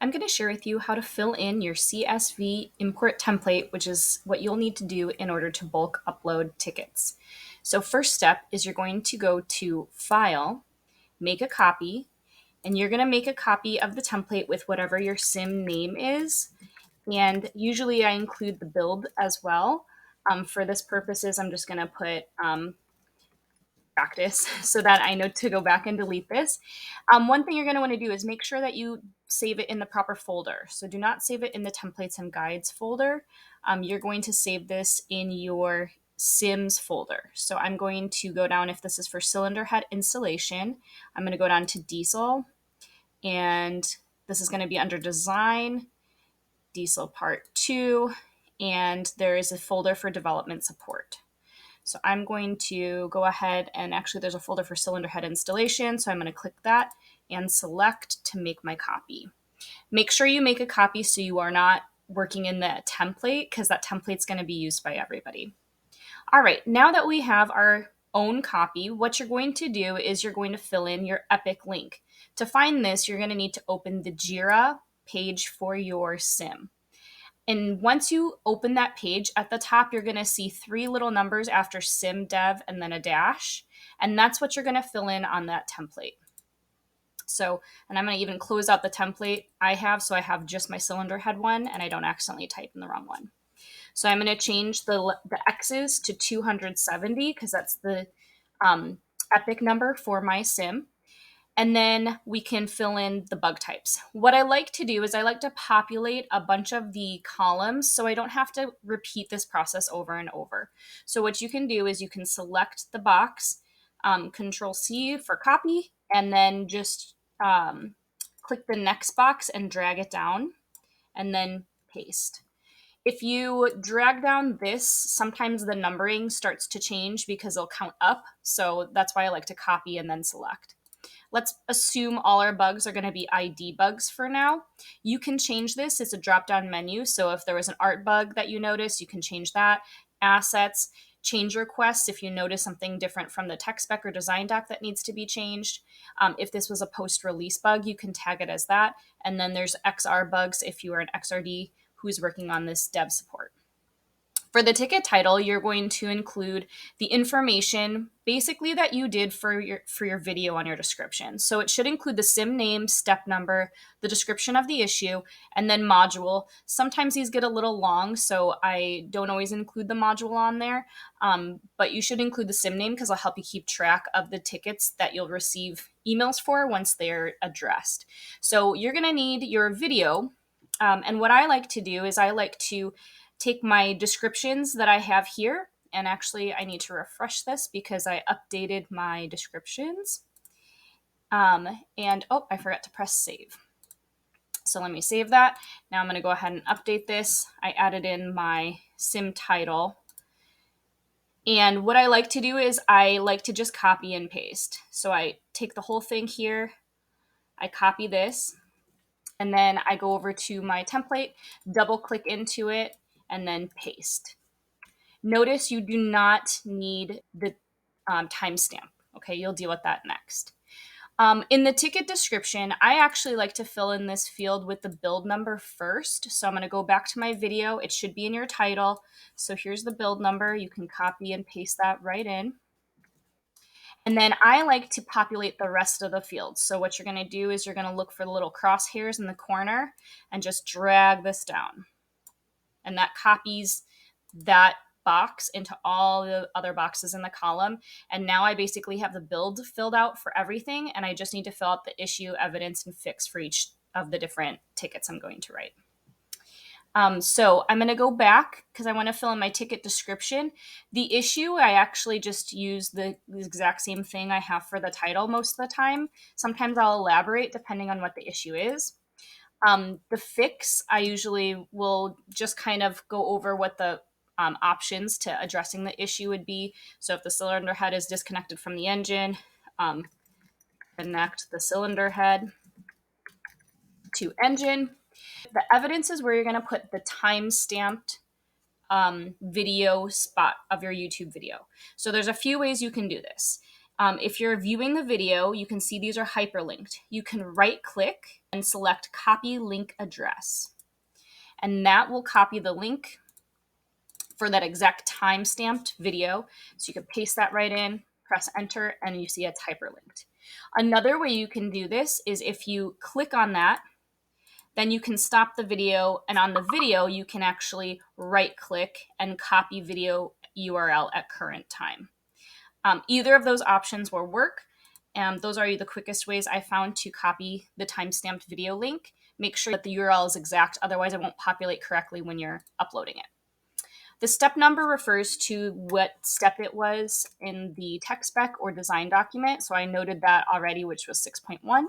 I'm going to share with you how to fill in your CSV import template, which is what you'll need to do in order to bulk upload tickets. So first step is you're going to go to File, Make a Copy, and you're going to make a copy of the template with whatever your sim name is. And usually I include the build as well. For this purposes, I'm just going to put practice so that I know to go back and delete this. One thing you're going to want to do is make sure that you save it in the proper folder. So do not save it in the templates and guides folder. You're going to save this in your Sims folder. So I'm going to go down, if this is for cylinder head installation, I'm going to go down to diesel, and this is going to be under design, diesel part 2, and there is a folder for development support. So I'm going to go ahead and actually there's a folder for cylinder head installation. So I'm going to click that and select to make my copy. Make sure you make a copy so you are not working in the template, because that template's going to be used by everybody. All right, now that we have our own copy, what you're going to do is you're going to fill in your Epic link. To find this, you're going to need to open the Jira page for your sim. And once you open that page, at the top, you're going to see 3 little numbers after sim dev and then a dash. And that's what you're going to fill in on that template. So, and I'm going to even close out the template I have. So I have just my cylinder head one and I don't accidentally type in the wrong one. So I'm going to change the X's to 270 because that's the epic number for my sim. And then we can fill in the bug types. What I like to do is I like to populate a bunch of the columns so I don't have to repeat this process over and over. So what you can do is you can select the box, Control C for copy, and then just click the next box and drag it down, and then paste. If you drag down this, sometimes the numbering starts to change because it'll count up. So that's why I like to copy and then select. Let's assume all our bugs are going to be ID bugs for now. You can change this. It's a drop-down menu. So if there was an art bug that you notice, you can change that. Assets, change requests if you notice something different from the tech spec or design doc that needs to be changed. If this was a post-release bug, you can tag it as that. And then there's XR bugs if you are an XRD who's working on this dev support. For the ticket title, you're going to include the information basically that you did for your video on your description. So it should include the sim name, step number, the description of the issue, and then module. Sometimes these get a little long, so I don't always include the module on there, but you should include the sim name because it'll help you keep track of the tickets that you'll receive emails for once they're addressed. So you're going to need your video, and what I like to do is I like to take my descriptions that I have here, and actually I need to refresh this because I updated my descriptions. And oh, I forgot to press save. So let me save that. Now I'm going to go ahead and update this. I added in my sim title. And what I like to do is I like to just copy and paste. So I take the whole thing here, I copy this, and then I go over to my template, double click into it, and then paste. Notice you do not need the timestamp. Okay, you'll deal with that next. In the ticket description, I actually like to fill in this field with the build number first. So I'm going to go back to my video. It should be in your title. So here's the build number. You can copy and paste that right in. And then I like to populate the rest of the fields. So what you're going to do is you're going to look for the little crosshairs in the corner and just drag this down. And that copies that box into all the other boxes in the column. And now I basically have the build filled out for everything. And I just need to fill out the issue, evidence, and fix for each of the different tickets I'm going to write. So I'm going to go back because I want to fill in my ticket description. The issue, I actually just use the exact same thing I have for the title most of the time. Sometimes I'll elaborate depending on what the issue is. The fix, I usually will just kind of go over what the options to addressing the issue would be. So if the cylinder head is disconnected from the engine, connect the cylinder head to engine. The evidence is where you're going to put the time-stamped video spot of your YouTube video. So there's a few ways you can do this. If you're viewing the video, you can see these are hyperlinked. You can right click and select copy link address. And that will copy the link for that exact time-stamped video. So you can paste that right in, press enter, and you see it's hyperlinked. Another way you can do this is if you click on that, then you can stop the video, and on the video, you can actually right click and copy video URL at current time. Either of those options will work. Those are the quickest ways I found to copy the time-stamped video link. Make sure that the URL is exact, otherwise it won't populate correctly when you're uploading it. The step number refers to what step it was in the tech spec or design document. So I noted that already, which was 6.1.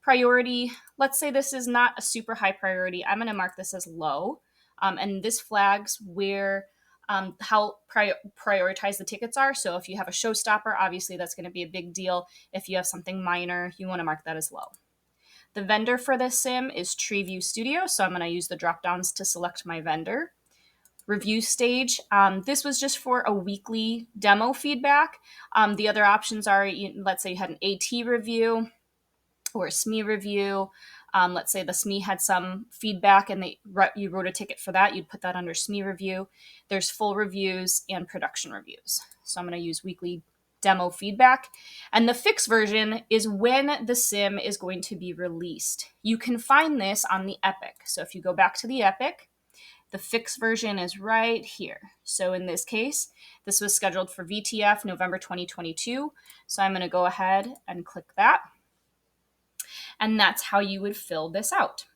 Priority, let's say this is not a super high priority. I'm going to mark this as low. And this flags where how prioritized the tickets are. So if you have a showstopper, obviously that's going to be a big deal. If you have something minor, you want to mark that as low. The vendor for this sim is TreeView Studio. So I'm going to use the drop downs to select my vendor. Review stage. This was just for a weekly demo feedback. The other options are, let's say you had an AT review or a SME review. Let's say the SME had some feedback and you wrote a ticket for that. You'd put that under SME review. There's full reviews and production reviews. So I'm going to use weekly demo feedback. And the fixed version is when the sim is going to be released. You can find this on the Epic. So if you go back to the Epic, the fixed version is right here. So in this case, this was scheduled for VTF November 2022. So I'm going to go ahead and click that. And that's how you would fill this out.